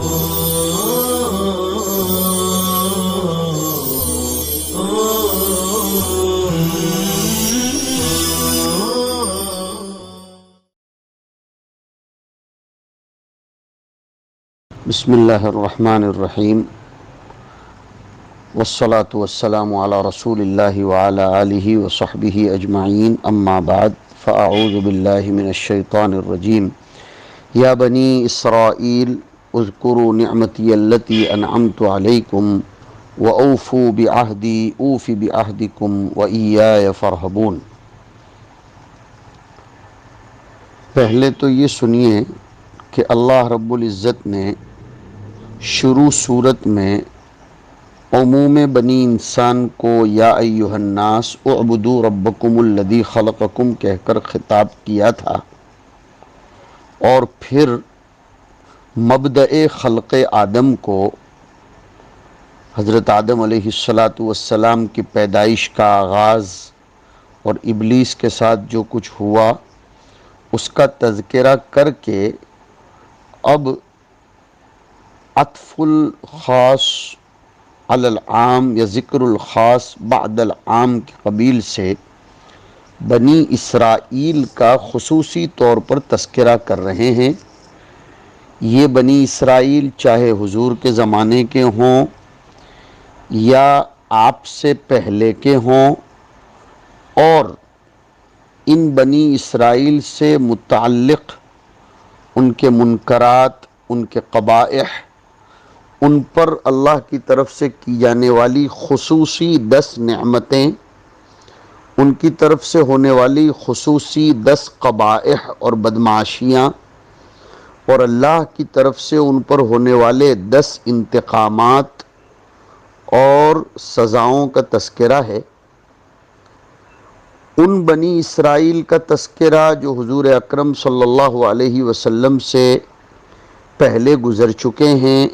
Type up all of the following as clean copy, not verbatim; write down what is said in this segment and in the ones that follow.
بسم اللہ الرحمن الرحیم والصلاة والسلام علی رسول اللہ وعلی آلہ وصحبہ اجمعین اما بعد فاعوذ باللہ من الشیطان الرجیم یا بنی اسرائیل اذکروا نعمتی التی انعمت علیکم واوفوا بعہدی اوف بعہدکم وایای فارہبون۔ پہلے تو یہ سنیے کہ اللہ رب العزت نے شروع صورت میں عموم بنی انسان کو یا ایہا الناس اعبدوا ربکم الذی خلقکم کہہ کر خطاب کیا تھا، اور پھر مبدأ خلق آدم کو، حضرت آدم علیہ السلام کی پیدائش کا آغاز اور ابلیس کے ساتھ جو کچھ ہوا اس کا تذکرہ کر کے اب عطف الخاص علی العام یا ذکر الخاص بعد العام کے قبیل سے بنی اسرائیل کا خصوصی طور پر تذکرہ کر رہے ہیں۔ یہ بنی اسرائیل چاہے حضور کے زمانے کے ہوں یا آپ سے پہلے کے ہوں، اور ان بنی اسرائیل سے متعلق ان کے منکرات، ان کے قبائح، ان پر اللہ کی طرف سے کی جانے والی خصوصی 10 نعمتیں، ان کی طرف سے ہونے والی خصوصی 10 قبائح اور بدمعاشیاں، اور اللہ کی طرف سے ان پر ہونے والے 10 انتقامات اور سزاؤں کا تذکرہ ہے۔ ان بنی اسرائیل کا تذکرہ جو حضور اکرم صلی اللہ علیہ وسلم سے پہلے گزر چکے ہیں،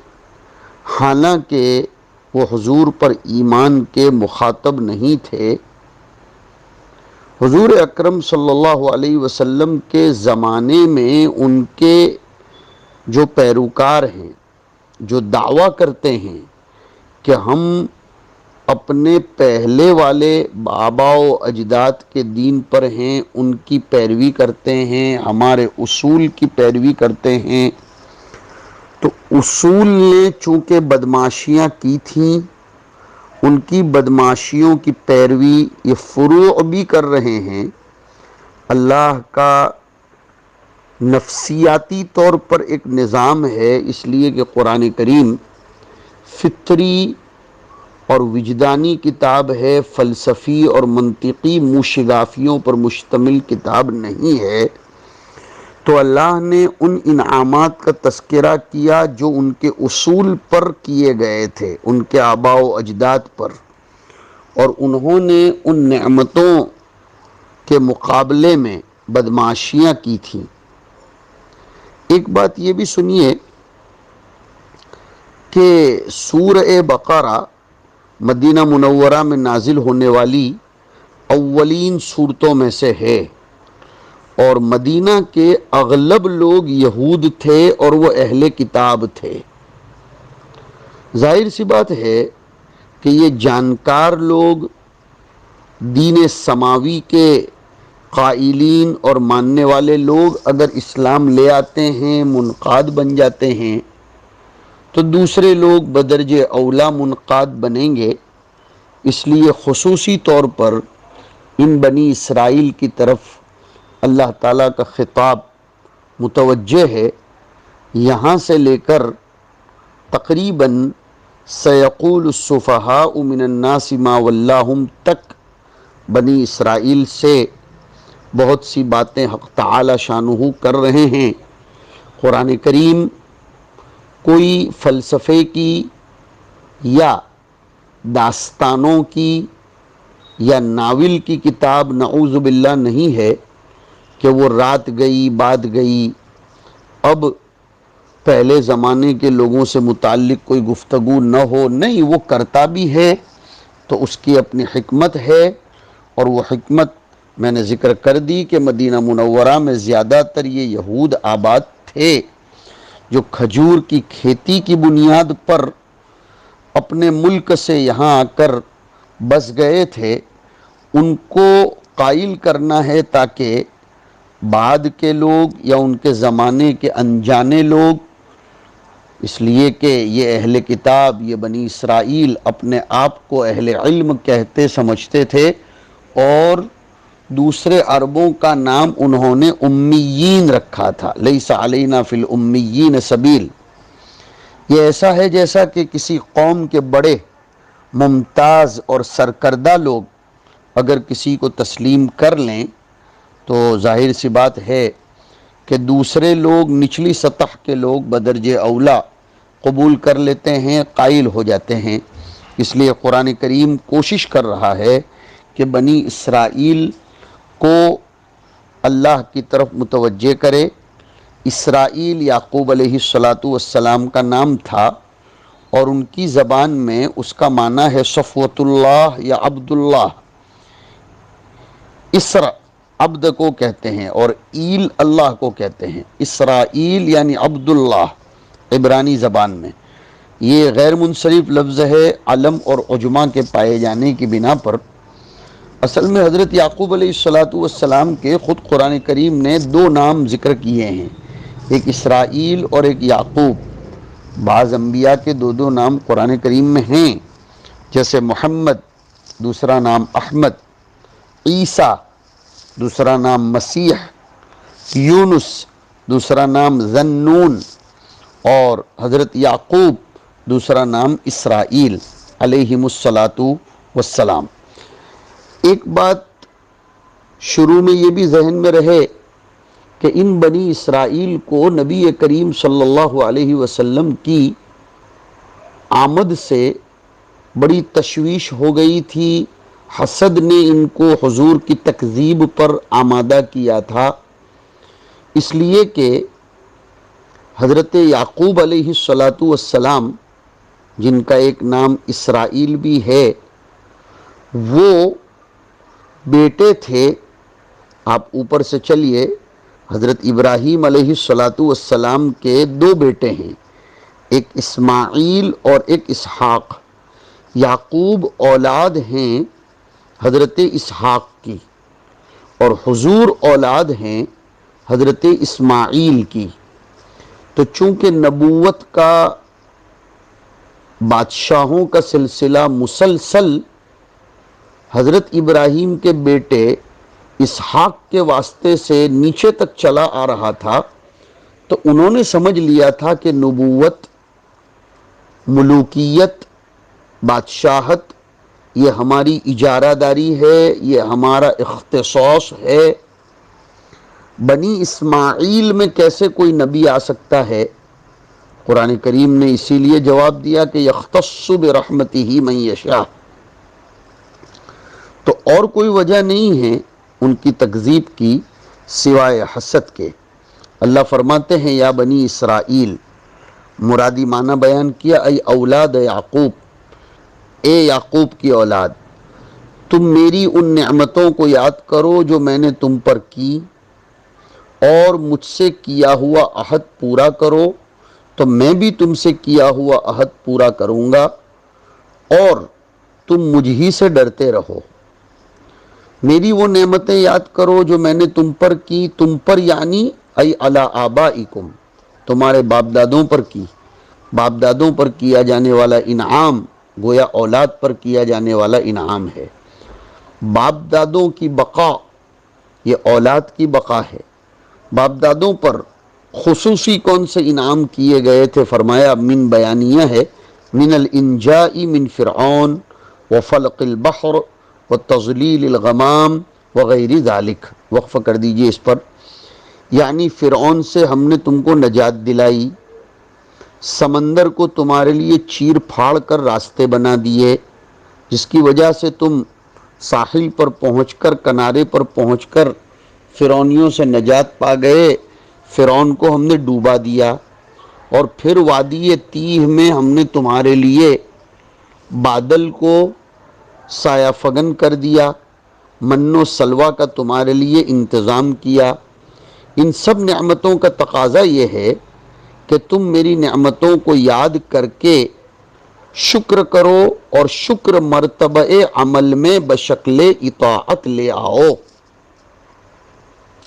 حالانکہ وہ حضور پر ایمان کے مخاطب نہیں تھے۔ حضور اکرم صلی اللہ علیہ وسلم کے زمانے میں ان کے جو پیروکار ہیں، جو دعویٰ کرتے ہیں کہ ہم اپنے پہلے والے آبا و اجداد کے دین پر ہیں، ان کی پیروی کرتے ہیں، ہمارے اصول کی پیروی کرتے ہیں، تو اصول نے چونکہ بدمعاشیاں کی تھیں، ان کی بدمعاشیوں کی پیروی یہ فروع بھی کر رہے ہیں۔ اللہ کا نفسیاتی طور پر ایک نظام ہے، اس لیے کہ قرآن کریم فطری اور وجدانی کتاب ہے، فلسفی اور منطقی موشگافیوں پر مشتمل کتاب نہیں ہے۔ تو اللہ نے ان انعامات کا تذکرہ کیا جو ان کے اصول پر کیے گئے تھے، ان کے آبا و اجداد پر، اور انہوں نے ان نعمتوں کے مقابلے میں بدمعاشیاں کی تھیں۔ ایک بات یہ بھی سنیے کہ سورہ بقرہ مدینہ منورہ میں نازل ہونے والی اولین صورتوں میں سے ہے، اور مدینہ کے اغلب لوگ یہود تھے اور وہ اہل کتاب تھے۔ ظاہر سی بات ہے کہ یہ جانکار لوگ، دین سماوی کے قائلین اور ماننے والے لوگ اگر اسلام لے آتے ہیں، منقاد بن جاتے ہیں، تو دوسرے لوگ بدرجہ اولا منقاد بنیں گے۔ اس لیے خصوصی طور پر ان بنی اسرائیل کی طرف اللہ تعالیٰ کا خطاب متوجہ ہے۔ یہاں سے لے کر تقریباً سیقول السفہاء من الناس ما ولاہم تک بنی اسرائیل سے بہت سی باتیں حق تعالی شانہ کر رہے ہیں۔ قرآن کریم کوئی فلسفے کی یا داستانوں کی یا ناول کی کتاب نعوذ باللہ نہیں ہے کہ وہ رات گئی بعد گئی، اب پہلے زمانے کے لوگوں سے متعلق کوئی گفتگو نہ ہو، نہیں، وہ کرتا بھی ہے تو اس کی اپنی حکمت ہے، اور وہ حکمت میں نے ذکر کر دی کہ مدینہ منورہ میں زیادہ تر یہ یہود آباد تھے، جو کھجور کی کھیتی کی بنیاد پر اپنے ملک سے یہاں آ کر بس گئے تھے، ان کو قائل کرنا ہے تاکہ بعد کے لوگ یا ان کے زمانے کے انجانے لوگ، اس لیے کہ یہ اہل کتاب، یہ بنی اسرائیل اپنے آپ کو اہل علم کہتے سمجھتے تھے، اور دوسرے عربوں کا نام انہوں نے امیین رکھا تھا، لیس علینا فی الامیین سبیل۔ یہ ایسا ہے جیسا کہ کسی قوم کے بڑے ممتاز اور سرکردہ لوگ اگر کسی کو تسلیم کر لیں تو ظاہر سی بات ہے کہ دوسرے لوگ، نچلی سطح کے لوگ بدرجہ اولا قبول کر لیتے ہیں، قائل ہو جاتے ہیں۔ اس لیے قرآن کریم کوشش کر رہا ہے کہ بنی اسرائیل کو اللہ کی طرف متوجہ کرے۔ اسرائیل یعقوب علیہ السلام کا نام تھا، اور ان کی زبان میں اس کا معنی ہے صفوت اللہ یا عبد اللہ۔ اسر عبد کو کہتے ہیں اور ایل اللہ کو کہتے ہیں۔ اسرائیل یعنی عبد اللہ عبرانی زبان میں۔ یہ غیر منصرف لفظ ہے علم اور عجمہ کے پائے جانے کی بنا پر۔ اصل میں حضرت یعقوب علیہ السلام کے خود قرآن کریم نے دو نام ذکر کیے ہیں، ایک اسرائیل اور ایک یعقوب۔ بعض انبیاء کے دو دو نام قرآن کریم میں ہیں، جیسے محمد دوسرا نام احمد، عیسیٰ دوسرا نام مسیح، یونس دوسرا نام ذنون، اور حضرت یعقوب دوسرا نام اسرائیل علیہم السلام۔ ایک بات شروع میں یہ بھی ذہن میں رہے کہ ان بنی اسرائیل کو نبی کریم صلی اللہ علیہ وسلم کی آمد سے بڑی تشویش ہو گئی تھی، حسد نے ان کو حضور کی تکذیب پر آمادہ کیا تھا، اس لیے کہ حضرت یعقوب علیہ السلام جن کا ایک نام اسرائیل بھی ہے، وہ بیٹے تھے۔ آپ اوپر سے چلیے، حضرت ابراہیم علیہ السلام کے دو بیٹے ہیں، ایک اسماعیل اور ایک اسحاق۔ یعقوب اولاد ہیں حضرت اسحاق کی، اور حضور اولاد ہیں حضرت اسماعیل کی۔ تو چونکہ نبوت کا، بادشاہوں کا سلسلہ مسلسل حضرت ابراہیم کے بیٹے اسحاق کے واسطے سے نیچے تک چلا آ رہا تھا، تو انہوں نے سمجھ لیا تھا کہ نبوت، ملوکیت، بادشاہت یہ ہماری اجارہ داری ہے، یہ ہمارا اختصاص ہے۔ بنی اسماعیل میں کیسے کوئی نبی آ سکتا ہے؟ قرآن کریم نے اسی لیے جواب دیا کہ یختص برحمتہ من یشاء۔ تو اور کوئی وجہ نہیں ہے ان کی تکذیب کی سوائے حسد کے۔ اللہ فرماتے ہیں یا بنی اسرائیل، مرادی معنی بیان کیا، ای اولاد یعقوب، اے یعقوب کی اولاد، تم میری ان نعمتوں کو یاد کرو جو میں نے تم پر کی، اور مجھ سے کیا ہوا عہد پورا کرو تو میں بھی تم سے کیا ہوا عہد پورا کروں گا، اور تم مجھ ہی سے ڈرتے رہو۔ میری وہ نعمتیں یاد کرو جو میں نے تم پر کی، تم پر یعنی ای علی آبائکم، تمہارے باپ دادوں پر کی۔ باپ دادوں پر کیا جانے والا انعام گویا اولاد پر کیا جانے والا انعام ہے۔ باپ دادوں کی بقا یہ اولاد کی بقا ہے۔ باپ دادوں پر خصوصی کون سے انعام کیے گئے تھے؟ فرمایا من بیانیہ ہے، من الانجاء من فرعون وفلق البحر وتظلیل الغمام وغیر ذالک۔ وقفہ کر دیجئے اس پر۔ یعنی فرعون سے ہم نے تم کو نجات دلائی، سمندر کو تمہارے لیے چیر پھاڑ کر راستے بنا دیے، جس کی وجہ سے تم ساحل پر پہنچ کر، کنارے پر پہنچ کر فرعونیوں سے نجات پا گئے۔ فرعون کو ہم نے ڈوبا دیا، اور پھر وادی تیہ میں ہم نے تمہارے لیے بادل کو سایہ فگن کر دیا، من و سلوہ کا تمہارے لیے انتظام کیا۔ ان سب نعمتوں کا تقاضا یہ ہے کہ تم میری نعمتوں کو یاد کر کے شکر کرو اور شکر مرتبہ عمل میں بشکل اطاعت لے آؤ،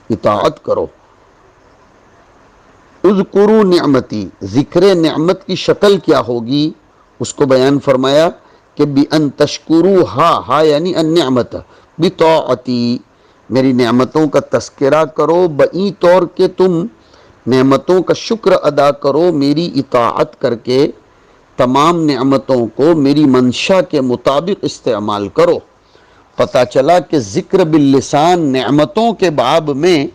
اطاعت کرو۔ اذکروا نعمتی، ذکر نعمت کی شکل کیا ہوگی اس کو بیان فرمایا کہ بِأَن تشکروہا یعنی النعمت بطاعتی، میری نعمتوں کا تذکرہ کرو بئی طور کہ تم نعمتوں کا شکر ادا کرو میری اطاعت کر کے، تمام نعمتوں کو میری منشا کے مطابق استعمال کرو۔ پتہ چلا کہ ذکر باللسان نعمتوں کے باب میں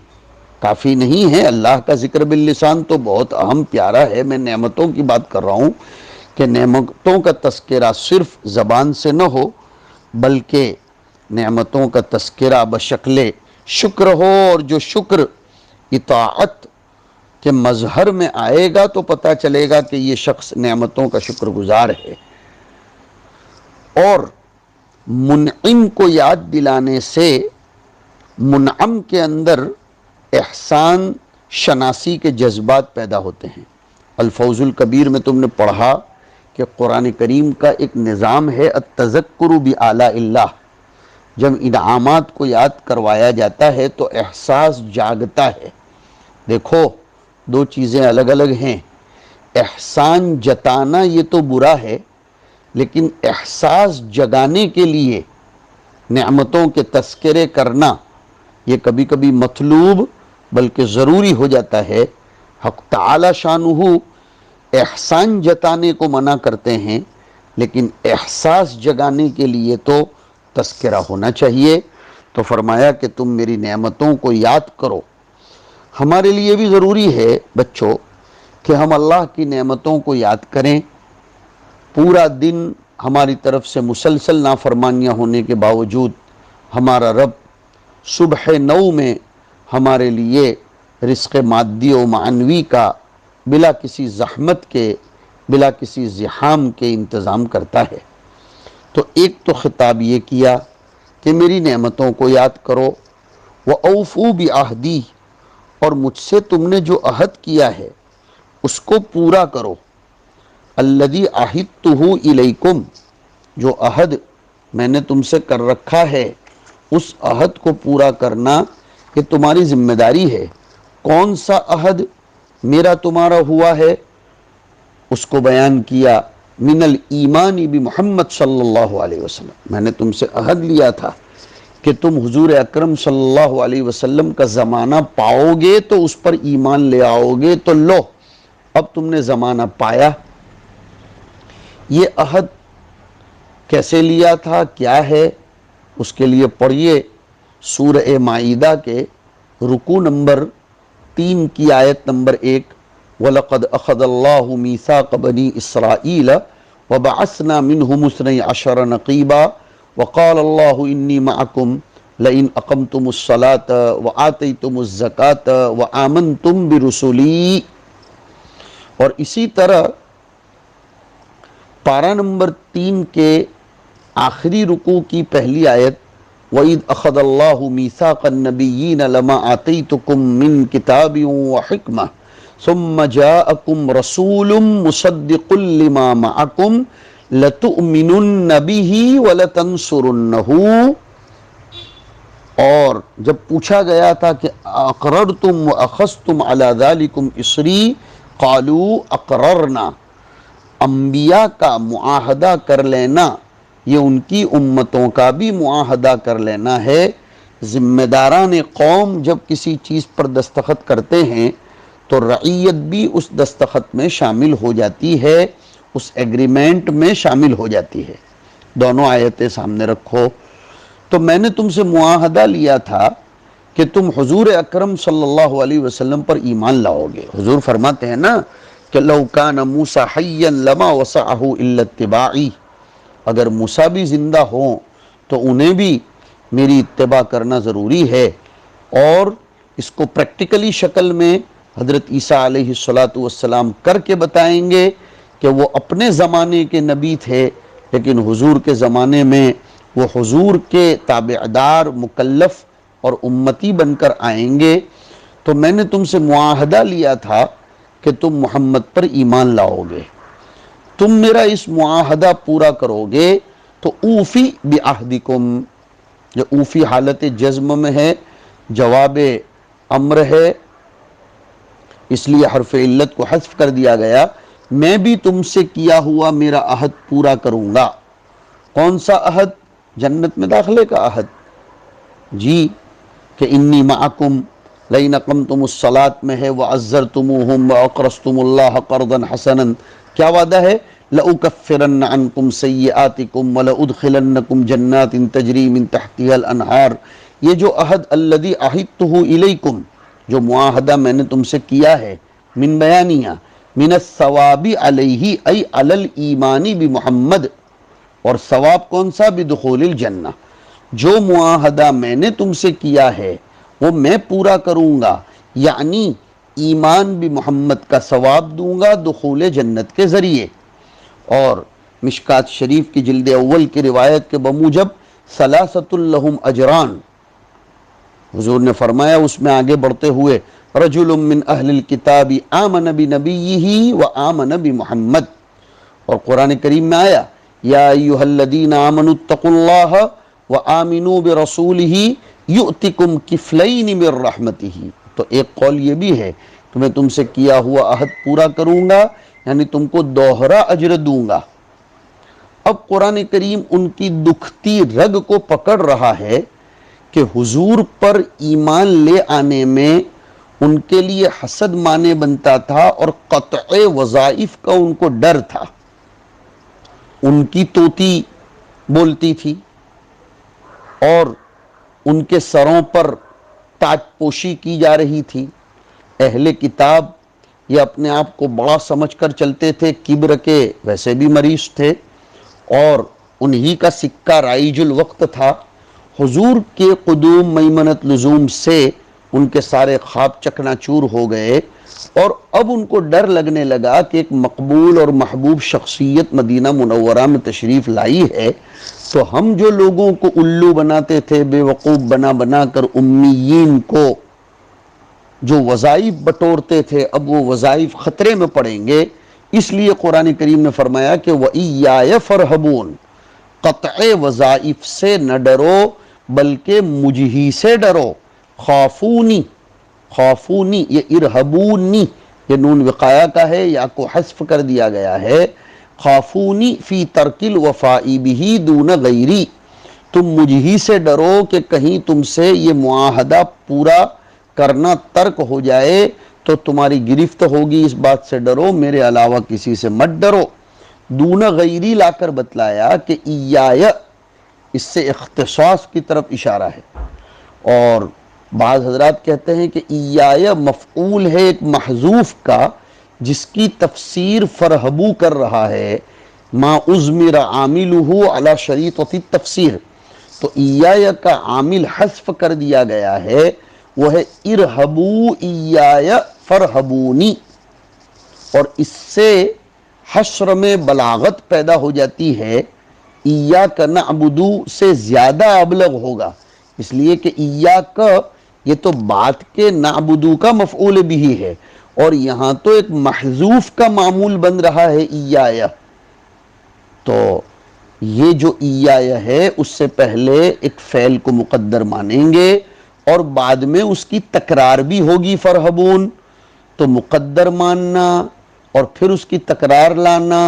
کافی نہیں ہے، اللہ کا ذکر باللسان تو بہت اہم پیارا ہے، میں نعمتوں کی بات کر رہا ہوں کہ نعمتوں کا تذکرہ صرف زبان سے نہ ہو بلکہ نعمتوں کا تذکرہ بشکل شکر ہو، اور جو شکر اطاعت کے مظہر میں آئے گا تو پتہ چلے گا کہ یہ شخص نعمتوں کا شکر گزار ہے۔ اور منعم کو یاد دلانے سے منعم کے اندر احسان شناسی کے جذبات پیدا ہوتے ہیں۔ الفوز الکبیر میں تم نے پڑھا کہ قرآن کریم کا ایک نظام ہے التذکر بآلاء اللہ، جب انعامات کو یاد کروایا جاتا ہے تو احساس جاگتا ہے۔ دیکھو دو چیزیں الگ الگ ہیں، احسان جتانا یہ تو برا ہے، لیکن احساس جگانے کے لیے نعمتوں کے تذکرے کرنا یہ کبھی کبھی مطلوب بلکہ ضروری ہو جاتا ہے۔ حق تعالی شانہ احسان جتانے کو منع کرتے ہیں، لیکن احساس جگانے کے لیے تو تذکرہ ہونا چاہیے۔ تو فرمایا کہ تم میری نعمتوں کو یاد کرو۔ ہمارے لیے بھی ضروری ہے بچوں کہ ہم اللہ کی نعمتوں کو یاد کریں۔ پورا دن ہماری طرف سے مسلسل نافرمانیاں ہونے کے باوجود ہمارا رب صبح 9 میں ہمارے لیے رزق مادی و معنوی کا بلا کسی زحمت کے، بلا کسی زحام کے انتظام کرتا ہے۔ تو ایک تو خطاب یہ کیا کہ میری نعمتوں کو یاد کرو، وَأَوْفُوا بِعَهْدِي، اور مجھ سے تم نے جو عہد کیا ہے اس کو پورا کرو۔ الَّذِي عَهِدتُّهُ إِلَيْكُمْ، جو عہد میں نے تم سے کر رکھا ہے اس عہد کو پورا کرنا یہ تمہاری ذمہ داری ہے۔ کون سا عہد میرا تمہارا ہوا ہے اس کو بیان کیا، من الایمان بمحمد صلی اللہ علیہ وسلم، میں نے تم سے عہد لیا تھا کہ تم حضور اکرم صلی اللہ علیہ وسلم کا زمانہ پاؤ گے تو اس پر ایمان لے آؤ گے، تو لو اب تم نے زمانہ پایا۔ یہ عہد کیسے لیا تھا، کیا ہے، اس کے لیے پڑھیے سورہ مائدہ کے رکوع نمبر 3 کی آیت نمبر 1، وَلَقَدْ أَخَذَ اللَّهُ مِيثَاقَ بَنِي إِسْرَائِيلَ وَبَعَثْنَا مِنْهُمُ 12 نَقِيبًا وَقَالَ اللَّهُ إِنِّي مَعَكُمْ لَئِنْ أَقَمْتُمُ الصَّلَاةَ وَآتَيْتُمُ الزَّكَاةَ وَآمَنْتُمْ بِرُسُلِي۔ اور اسی طرح پارہ نمبر 3 کے آخری رکوع کی پہلی آیت، وَإِذْ أَخَذَ اللَّهُ مِيثَاقَ النَّبِيِّينَ لَمَا آتَيْتُكُم مِّن كِتَابٍ وَحِكْمَةٍ ثُمَّ جَاءَكُمْ رَسُولٌ مُصَدِّقٌ لِّمَا مَعَكُمْ لَتُؤْمِنُنَّ بِهِ وَلَتَنصُرُنَّهُ۔ اور جب پوچھا گیا تھا کہ اقررتم واخذتم علی ذالکم اصری قالوا اقررنا، انبیاء کا معاہدہ کر لینا یہ ان کی امتوں کا بھی معاہدہ کر لینا ہے۔ ذمہ داران قوم جب کسی چیز پر دستخط کرتے ہیں تو رعیت بھی اس دستخط میں شامل ہو جاتی ہے، اس ایگریمنٹ میں شامل ہو جاتی ہے۔ دونوں آیتیں سامنے رکھو۔ تو میں نے تم سے معاہدہ لیا تھا کہ تم حضور اکرم صلی اللہ علیہ وسلم پر ایمان لاؤ گے۔ حضور فرماتے ہیں نا کہ لو کان موسیٰ حیا لما وسعہ الا اتباعی، اگر موسیٰ بھی زندہ ہوں تو انہیں بھی میری اتباع کرنا ضروری ہے۔ اور اس کو پریکٹیکلی شکل میں حضرت عیسیٰ علیہ السلام کر کے بتائیں گے کہ وہ اپنے زمانے کے نبی تھے، لیکن حضور کے زمانے میں وہ حضور کے تابعدار، مکلف اور امتی بن کر آئیں گے۔ تو میں نے تم سے معاہدہ لیا تھا کہ تم محمد پر ایمان لاؤ گے، تم میرا اس معاہدہ پورا کرو گے تو اوفی بعہدکم، جو اوفی حالت جزم میں ہے، جواب امر ہے، اس لیے حرف علت کو حذف کر دیا گیا، میں بھی تم سے کیا ہوا میرا عہد پورا کروں گا۔ کون سا عہد؟ جنت میں داخلے کا عہد، جی، کہ انی معکم لئن اقمتم الصلاۃ میں ہے، وعزرتموہم واقرضتم اللہ قرضا حسنا، کیا وعدہ ہے؟ لأکفرن عنکم سیئاتکم ولأدخلنکم جنات تجری من تحتها الانہار، یہ جو عہد الذی عہدتہ الیکم، جو معاہدہ میں نے تم سے کیا ہے، من بیانیہ من الثواب علیہ ای علی الایمان بمحمد، اور ثواب کون سا؟ بدخول الجنہ، جو معاہدہ میں نے تم سے کیا ہے وہ میں پورا کروں گا، یعنی ایمان بمحمد کا ثواب دوں گا دخول جنت کے ذریعے۔ اور مشکات شریف کی جلد اول کی روایت کے بموجب ثلاثۃ لہم اجران، حضور نے فرمایا اس میں آگے بڑھتے ہوئے، رجل من اہل الکتاب آمن بنبیہ وآمن بمحمد، اور قرآن کریم میں آیا یا ایہا الذین آمنوا اتقوا اللہ وآمنوا برسولہ یؤتکم کفلین من رحمتہ، تو ایک قول یہ بھی ہے کہ میں تم سے کیا ہوا عہد پورا کروں گا، یعنی تم کو دوہرا اجر دوں گا۔ اب قرآن کریم ان کی دکھتی رگ کو پکڑ رہا ہے کہ حضور پر ایمان لے آنے میں ان کے لیے حسد مانے بنتا تھا اور قطع وظائف کا ان کو ڈر تھا۔ ان کی طوطی بولتی تھی اور ان کے سروں پر تاج پوشی کی جا رہی تھی، اہل کتاب یہ اپنے آپ کو بڑا سمجھ کر چلتے تھے، کبر کے ویسے بھی مریض تھے، اور انہی کا سکہ رائج الوقت تھا۔ حضور کے قدوم میمنت لزوم سے ان کے سارے خواب چکنا چور ہو گئے، اور اب ان کو ڈر لگنے لگا کہ ایک مقبول اور محبوب شخصیت مدینہ منورہ میں تشریف لائی ہے، تو ہم جو لوگوں کو الو بناتے تھے، بے وقوف بنا بنا کر امیین کو جو وظائف بٹورتے تھے، اب وہ وظائف خطرے میں پڑیں گے۔ اس لیے قرآن کریم نے فرمایا کہ وَإِيَّايَ فَارْهَبُونَ، قطع وظائف سے نہ ڈرو بلکہ مجھ ہی سے ڈرو، خافونی، خافونی، یہ ارہبونی، یہ نون وقایا کا ہے، یا کو حذف کر دیا گیا ہے، خافونی فی ترک الوفاء بہ دون غیری، تم مجھ ہی سے ڈرو کہ کہیں تم سے یہ معاہدہ پورا کرنا ترک ہو جائے تو تمہاری گرفت ہوگی، اس بات سے ڈرو، میرے علاوہ کسی سے مت ڈرو۔ دون غیری لا کر بتلایا کہ ایایا، اس سے اختصاص کی طرف اشارہ ہے، اور بعض حضرات کہتے ہیں کہ ایایا مفعول ہے ایک محذوف کا، جس کی تفسیر فرہبو کر رہا ہے، ما اضمر عاملہ علی شریطۃ التفسیر، تو ایایا کا عامل حذف کر دیا گیا ہے، وہ ہے ارہبو ایایا فرہبونی، اور اس سے حشر میں بلاغت پیدا ہو جاتی ہے، ایاک نعبدو سے زیادہ ابلغ ہوگا، اس لیے کہ ایاک یہ تو بات کے نعبدو کا مفعول بھی ہے، اور یہاں تو ایک محذوف کا معمول بن رہا ہے ایایا، تو یہ جو ایایا ہے اس سے پہلے ایک فعل کو مقدر مانیں گے، اور بعد میں اس کی تکرار بھی ہوگی فرہبون، تو مقدر ماننا اور پھر اس کی تکرار لانا،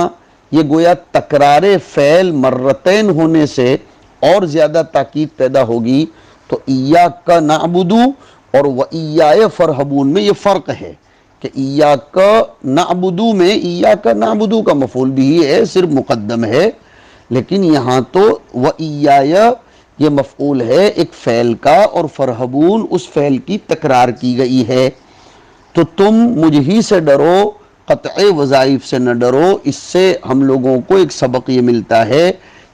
یہ گویا تکرار فعل مرتین ہونے سے اور زیادہ تاکید پیدا ہوگی، تو ایاک نعبدو اور وَإِيَّايَ فَارْهَبُونَ میں یہ فرق ہے کہ ایاک نعبدو میں ایاک نعبدو کا مفعول بھی ہے، صرف مقدم ہے، لیکن یہاں تو وَإِيَّايَ یہ مفعول ہے ایک فعل کا، اور فرہبون اس فعل کی تکرار کی گئی ہے، تو تم مجھ ہی سے ڈرو، قطع وظائف سے نہ ڈرو۔ اس سے ہم لوگوں کو ایک سبق یہ ملتا ہے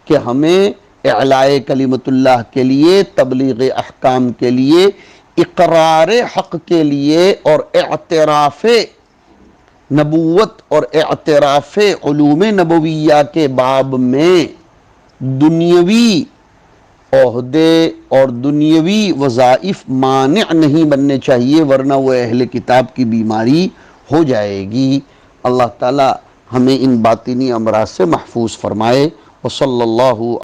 کہ ہمیں اعلاء کلمت اللہ کے لیے، تبلیغ احکام کے لیے، اقرار حق کے لیے، اور اعتراف نبوت اور اعتراف علوم نبویہ کے باب میں دنیاوی عہدے اور دنیاوی وظائف مانع نہیں بننے چاہیے، ورنہ وہ اہل کتاب کی بیماری ہو جائے گی۔ اللہ تعالی ہمیں ان باطنی امراض سے محفوظ فرمائے۔ وصلی اللہ